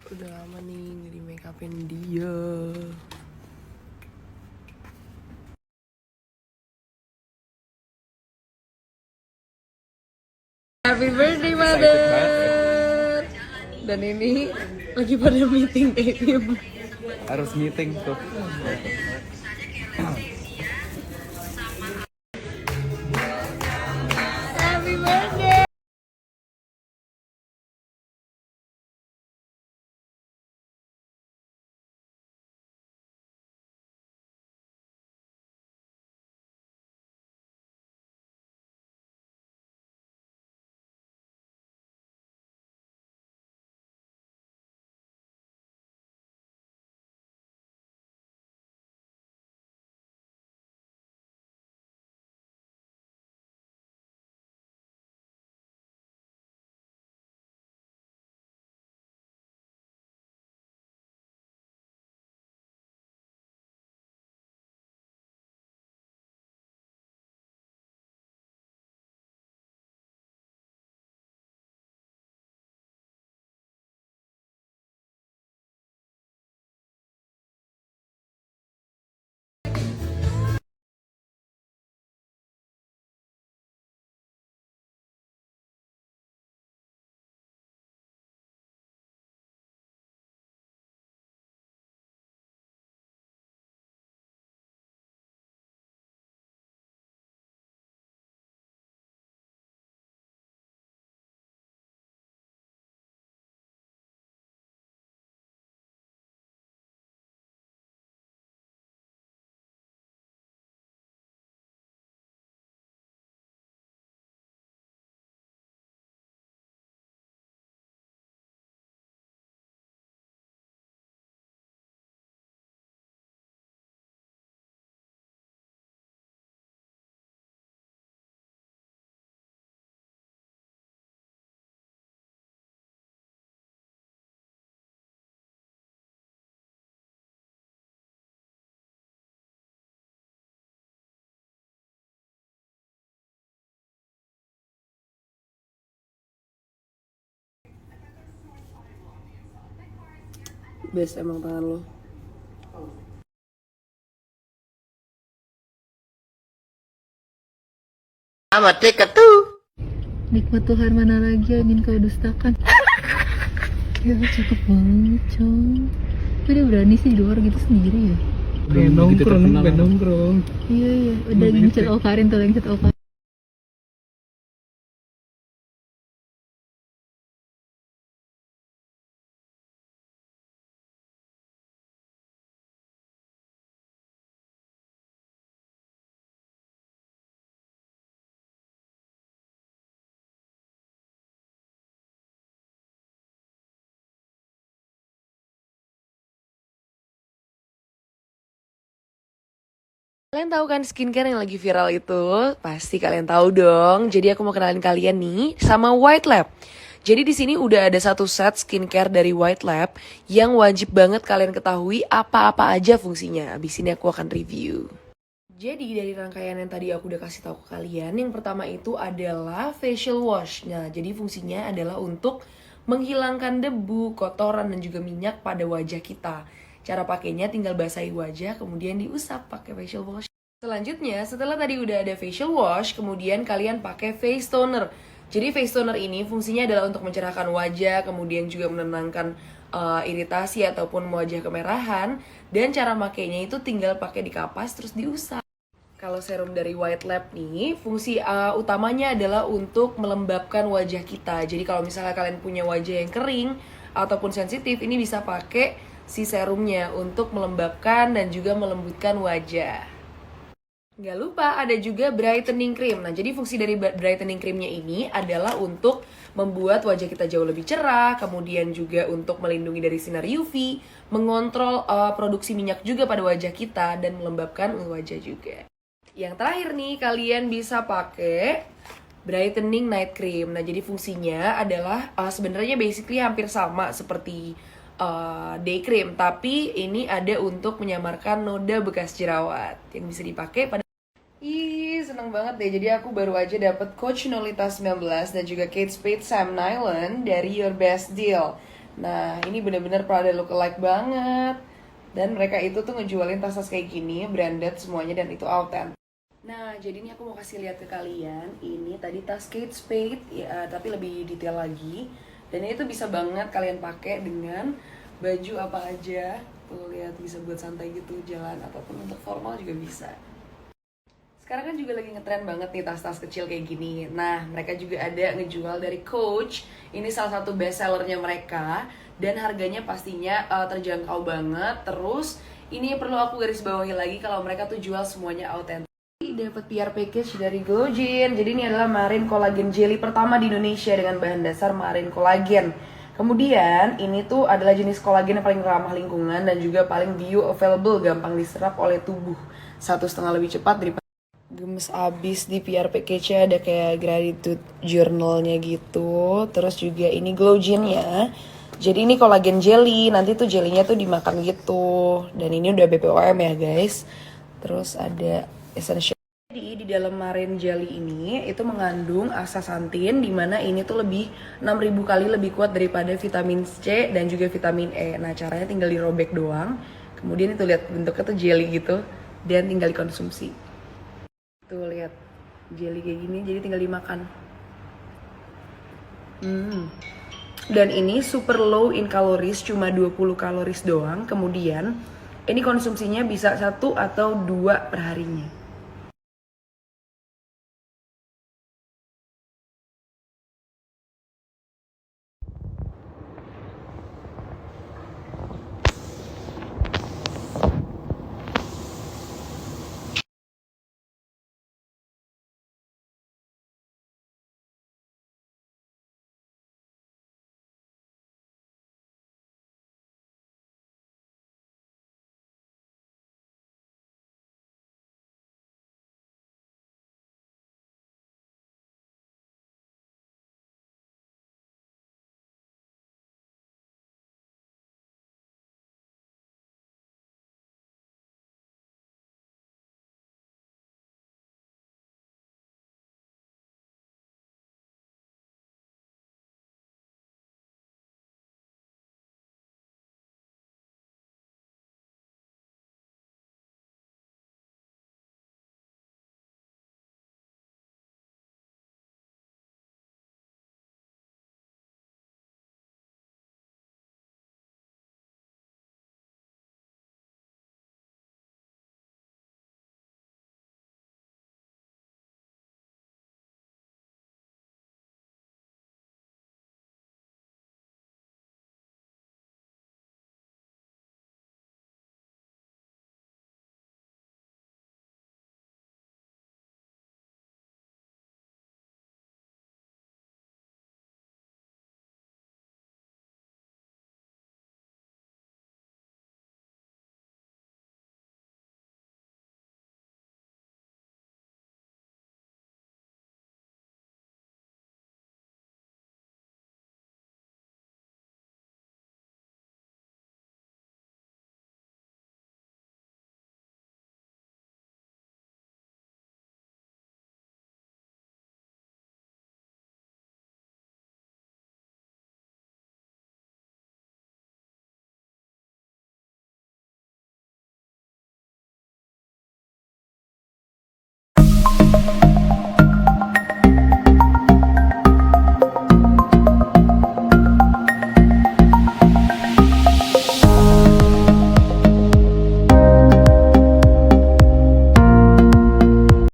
Udah lama nih nggak di make upin dia. Happy birthday mother. Dan ini lagi pada meeting tim. Harus meeting tuh. Happy birthday. Best emang tangan lo. Amat dekat tuh. Nikmat Tuhan mana lagi yang ingin kau dustakan? Ya cakep banget coy. Kok dia berani sih di luar gitu sendiri ya? Belum nongkrong. Iya udah ngechat Okarin tuh, ngechat Okarin. Kalian tahu kan skincare yang lagi viral itu? Pasti kalian tahu dong. Jadi aku mau kenalin kalian nih sama White Lab. Jadi di sini udah ada satu set skincare dari White Lab yang wajib banget kalian ketahui apa-apa aja fungsinya. Abis ini aku akan review. Jadi dari rangkaian yang tadi aku udah kasih tahu ke kalian, yang pertama itu adalah facial wash. Nah, jadi fungsinya adalah untuk menghilangkan debu, kotoran, dan juga minyak pada wajah kita. Cara pakainya tinggal basahi wajah, kemudian diusap pakai facial wash. Selanjutnya, setelah tadi udah ada facial wash, kemudian kalian pakai face toner. Jadi face toner ini fungsinya adalah untuk mencerahkan wajah, kemudian juga menenangkan iritasi ataupun wajah kemerahan. Dan cara makainya itu tinggal pakai di kapas terus diusap. Kalau serum dari White Lab nih, fungsi utamanya adalah untuk melembabkan wajah kita. Jadi kalau misalnya kalian punya wajah yang kering ataupun sensitif, ini bisa pakai si serumnya untuk melembabkan dan juga melembutkan wajah. Nggak lupa ada juga brightening cream. Nah, jadi fungsi dari brightening creamnya ini adalah untuk membuat wajah kita jauh lebih cerah, kemudian juga untuk melindungi dari sinar UV, mengontrol produksi minyak juga pada wajah kita, dan melembabkan wajah juga. Yang terakhir nih, kalian bisa pakai brightening night cream. Nah, jadi fungsinya adalah sebenarnya basically hampir sama seperti day cream, tapi ini ada untuk menyamarkan noda bekas jerawat yang bisa dipakai pada. Ih, seneng banget deh. Jadi aku baru aja dapet Coach Nolita 19 dan juga Kate Spade Sam Nylon dari Your Best Deal. Nah, ini bener-bener Prada lookalike banget. Dan mereka itu tuh ngejualin tas-tas kayak gini, branded semuanya dan itu autentik. Nah, jadi ini aku mau kasih lihat ke kalian. Ini tadi tas Kate Spade, ya, tapi lebih detail lagi. Dan ini tuh bisa banget kalian pakai dengan baju apa aja. Tuh lihat, bisa buat santai gitu jalan ataupun untuk formal juga bisa. Sekarang kan juga lagi ngetren banget nih tas-tas kecil kayak gini. Nah, mereka juga ada ngejual dari Coach. Ini salah satu best sellernya mereka. Dan harganya pastinya terjangkau banget. Terus, ini perlu aku garis bawahi lagi kalau mereka tuh jual semuanya autentik. Dapat PR package dari Glowgen. Jadi ini adalah Marine Collagen Jelly pertama di Indonesia dengan bahan dasar Marine Collagen. Kemudian, ini tuh adalah jenis kolagen yang paling ramah lingkungan dan juga paling bioavailable, gampang diserap oleh tubuh. 1,5 lebih cepat daripada gemes abis. Di PR package-nya ada kayak gratitude journal-nya gitu. Terus juga ini Glowgen-nya. Jadi ini kolagen jelly, nanti tuh jelly-nya tuh dimakan gitu. Dan ini udah BPOM ya guys. Terus ada essential. Jadi di dalam Marine Jelly ini itu mengandung astaxanthin, dimana ini tuh lebih 6.000 kali lebih kuat daripada vitamin C dan juga vitamin E. Nah, caranya tinggal dirobek doang. Kemudian itu lihat bentuknya tuh jelly gitu dan tinggal dikonsumsi. Tuh lihat jelly kayak gini, jadi tinggal dimakan. Dan ini super low in calories, cuma 20 kaloris doang. Kemudian ini konsumsinya bisa 1 atau 2 per harinya.